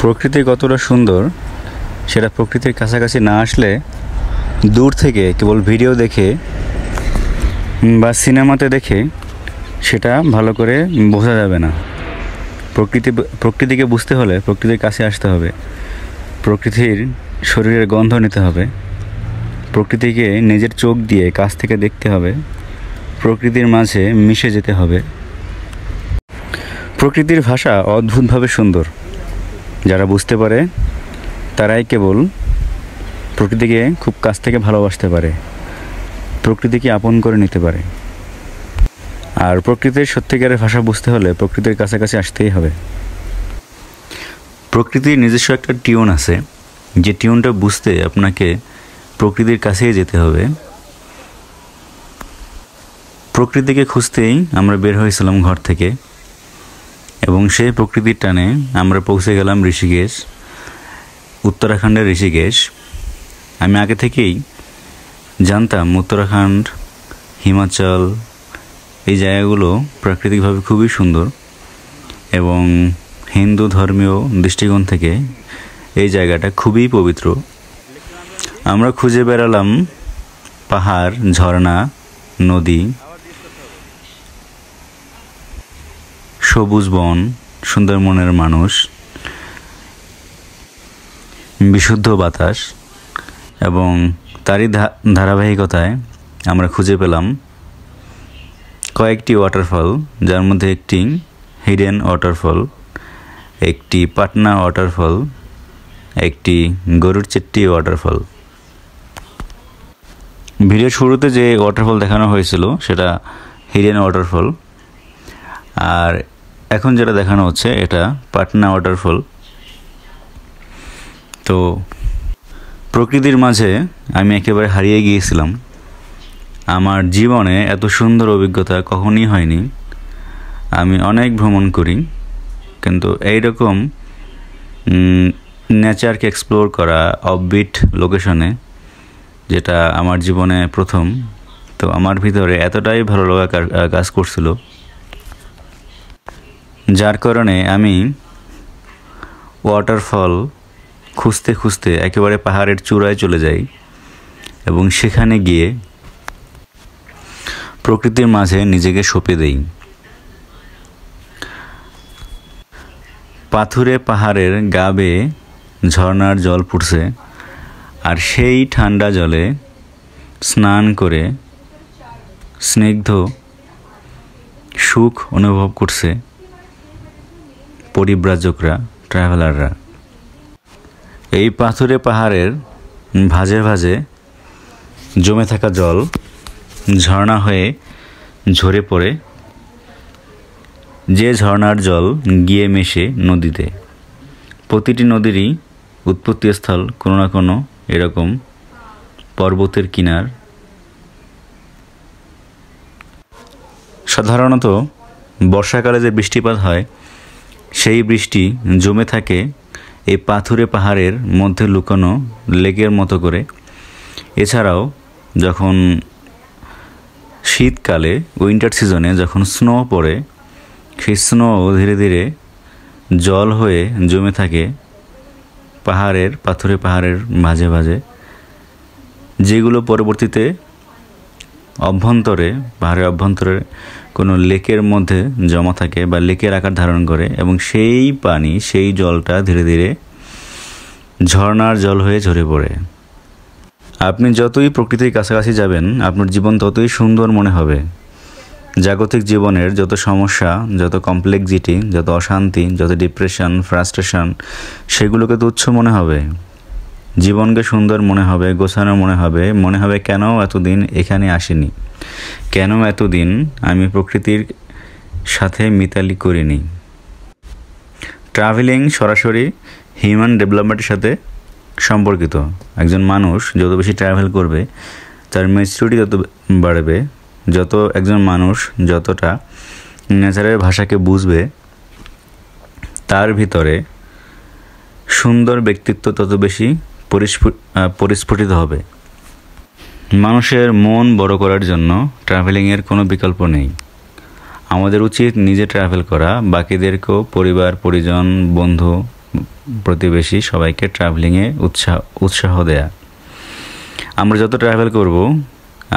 প্রকৃতি কতটা সুন্দর সেটা প্রকৃতির কাছাকাছি না আসলে দূর থেকে কেবল ভিডিও দেখে বা সিনেমাতে দেখে সেটা ভালো করে বোঝা যাবে না। প্রকৃতিকে বুঝতে হলে প্রকৃতির কাছে আসতে হবে, প্রকৃতির শরীরের গন্ধ নিতে হবে, প্রকৃতিকে নিজের চোখ দিয়ে কাছ থেকে দেখতে হবে, প্রকৃতির মাঝে মিশে যেতে হবে। প্রকৃতির ভাষা অদ্ভুতভাবে সুন্দর। যারা বুঝতে পারে তারাই কেবল প্রকৃতিকে খুব কাছ থেকে ভালোবাসতে পারে, প্রকৃতিকে আপন করে নিতে পারে। আর প্রকৃতির সত্যিকারের ভাষা বুঝতে হলে প্রকৃতির কাছাকাছি আসতেই হবে। প্রকৃতির নিজস্ব একটা টিউন আছে, যে টিউনটা বুঝতে আপনাকে প্রকৃতির কাছেই যেতে হবে। প্রকৃতিকে খুঁজতেই আমরা বের হয়েছিলাম ঘর থেকে, এবং সেই প্রকৃতির টানে আমরা পৌঁছে গেলাম ঋষিকেশ, উত্তরাখণ্ডের ঋষিকেশ। আমি আগে থেকেই জানতাম উত্তরাখণ্ড, হিমাচল এই জায়গাগুলো প্রাকৃতিকভাবে খুবই সুন্দর, এবং হিন্দু ধর্মীয় দৃষ্টিকোণ থেকে এই জায়গাটা খুবই পবিত্র। আমরা খুঁজে বেড়ালাম পাহাড়, ঝর্ণা, নদী, সবুজ বন, সুন্দর মনের মানুষ, বিশুদ্ধ বাতাস, এবং তারই ধারাবাহিকতায় আমরা খুঁজে পেলাম কয়েকটি ওয়াটারফল, যার মধ্যে একটি হিডেন ওয়াটারফল, একটি পাটনা ওয়াটারফল, একটি গরুড়চেট্টি ওয়াটারফল। ভিডিওর শুরুতে যে ওয়াটারফল দেখানো হয়েছিল সেটা হিডেন ওয়াটারফল, আর এখন যেটা দেখানো হচ্ছে এটা পাটনা ওয়াটারফল। তো প্রকৃতির মাঝে আমি একেবারে হারিয়ে গিয়েছিলাম। আমার জীবনে এত সুন্দর অভিজ্ঞতা কখনই হয়নি। আমি অনেক ভ্রমণ করি, কিন্তু এইরকম নেচারকে এক্সপ্লোর করা অফবিট লোকেশনে, যেটা আমার জীবনে প্রথম। তো আমার ভিতরে এতটাই ভালো লাগা কাজ করছিল, যার কারণে আমি ওয়াটারফল খুঁজতে খুঁজতে একেবারে পাহাড়ের চূড়ায় চলে যাই, এবং সেখানে গিয়ে প্রকৃতির মাঝে নিজেকে সঁপে দেই। পাথুরে পাহাড়ের গা বেয়ে ঝর্ণার জল পড়ছে, আর সেই ঠান্ডা জলে স্নান করে স্নিগ্ধ সুখ অনুভব করছে পরিব্রাজকরা, ট্রাভেলাররা। এই পাথুরে পাহাড়ের ভাঁজে ভাঁজে জমে থাকা জল ঝর্ণা হয়ে ঝরে পড়ে, যে ঝর্ণার জল গিয়ে মেশে নদীতে। প্রতিটি নদীরই উৎপত্তিস্থল কোনো না কোনো এরকম পর্বতের কিনার। সাধারণত বর্ষাকালে যে বৃষ্টিপাত হয়, সেই বৃষ্টি জমে থাকে এই পাথুরে পাহাড়ের মধ্যে লুকানো লেকের মতো করে। এছাড়াও যখন শীতকালে, উইন্টার সিজনে যখন স্নো পড়ে, সেই স্নো ধীরে ধীরে জল হয়ে জমে থাকে পাহাড়ের, পাথুরে পাহাড়ের মাঝে মাঝে, যেগুলো পরবর্তীতে পাহাড়ের অভ্যন্তরে কোনো লেকের মধ্যে জমা থাকে বা লেকের আকার ধারণ করে, এবং সেই পানি, সেই জলটা ধীরে ধীরে ঝর্ণার জল হয়ে ঝরে পড়ে। আপনি যতই প্রকৃতির কাছাকাছি যাবেন, আপনার জীবন ততই সুন্দর মনে হবে। জাগতিক জীবনের যত সমস্যা, যত কমপ্লেক্সিটি, যত অশান্তি, যত ডিপ্রেশন, ফ্রাস্ট্রেশন, সেগুলোকে তুচ্ছ মনে হবে। জীবনকে সুন্দর মনে হবে, গোছানো মনে হবে কেন এতদিন এখানে আসিনি, কেন এতদিন আমি প্রকৃতির সাথে মিতালি করিনি। ট্রাভেলিং সরাসরি হিউম্যান ডেভেলপমেন্টের সাথে সম্পর্কিত। একজন মানুষ যত বেশি ট্রাভেল করবে, তার ম্যাচুরিটি তত বাড়বে। যত একজন মানুষ যতটা নেচারের ভাষাকে বুঝবে, তার ভিতরে সুন্দর ব্যক্তিত্ব তত বেশি পরিস্ফুটিত হবে। মানুষের মন বড় করার জন্য ট্রাভেলিংয়ের কোনো বিকল্প নেই। আমাদের উচিত নিজে ট্রাভেল করা, বাকিদেরকেও, পরিবার, পরিজন, বন্ধু প্রতিবেশী সবাইকে ট্রাভেলিংয়ে উৎসাহ দেয়া। আমরা যত ট্রাভেল করব,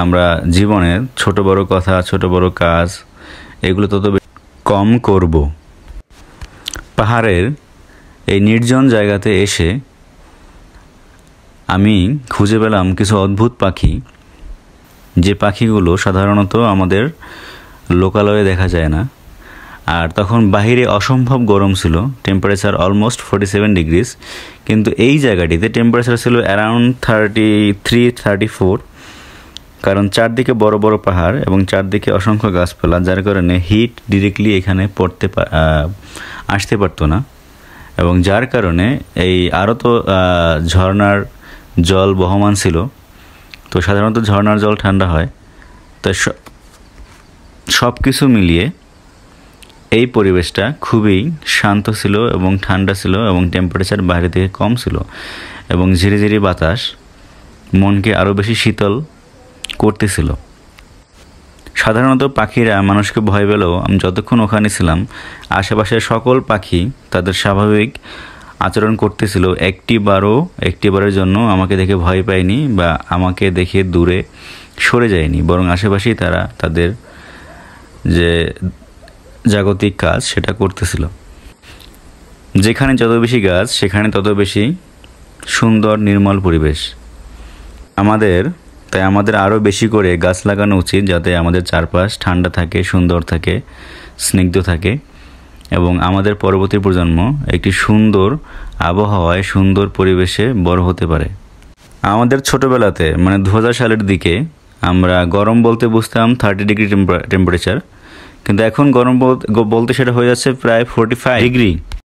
আমরা জীবনের ছোট বড় কথা, ছোট বড় কাজ এগুলো তত কম করব। পাহাড়ের এই নির্জন জায়গাতে এসে আমি খুঁজে পেলাম কিছু অদ্ভুত পাখি, যে পাখিগুলো সাধারণত আমাদের লোকালয়ে দেখা যায় না। আর তখন বাহিরে অসম্ভব গরম ছিল, টেম্পারেচার অলমোস্ট 47 ডিগ্রিজ, কিন্তু এই জায়গাটিতে টেম্পারেচার ছিল অ্যারাউন্ড 33-34, কারণ চারদিকে বড় বড় পাহাড় এবং চারদিকে অসংখ্য গাছপালা, যার কারণে হিট ডিরেক্টলি এখানে আসতে পারতো না। এবং যার কারণে এই আরও তো ঝর্নার জল বহমান ছিল, তো সাধারণত ঝর্নার জল ঠান্ডা হয়। তো সব কিছু মিলিয়ে এই পরিবেশটা খুবই শান্ত ছিল এবং ঠান্ডা ছিল এবং টেম্পারেচার বাইরে থেকে কম ছিল এবং ঝিরিঝিরি বাতাস মনকে আরও বেশি শীতল করতেছিল। সাধারণত পাখিরা মানুষকে ভয় পেলেও আমি যতক্ষণ ওখানে ছিলাম আশেপাশের সকল পাখি তাদের স্বাভাবিক আচরণ করতেছিল। একটিবারের জন্য আমাকে দেখে ভয় পায়নি বা আমাকে দেখে দূরে সরে যায়নি, বরং আশেপাশেই তারা তাদের যে জাগতিক কাজ সেটা করতেছিল। যেখানে যত বেশি গাছ সেখানে তত বেশি সুন্দর নির্মল পরিবেশ। তাই আমাদের আরও বেশি করে গাছ লাগানো উচিত, যাতে আমাদের চারপাশ ঠান্ডা থাকে, সুন্দর থাকে, স্নিগ্ধ থাকে এবং আমাদের পরবর্তী প্রজন্ম একটি সুন্দর আবহাওয়ায়, সুন্দর পরিবেশে বড় হতে পারে। আমাদের ছোটোবেলাতে মানে 2000 সালের দিকে আমরা গরম বলতে বুঝতাম 30 ডিগ্রি টেম্পারেচার, কিন্তু এখন গরম বলতে সেটা হয়ে যাচ্ছে প্রায় 45 ডিগ্রি।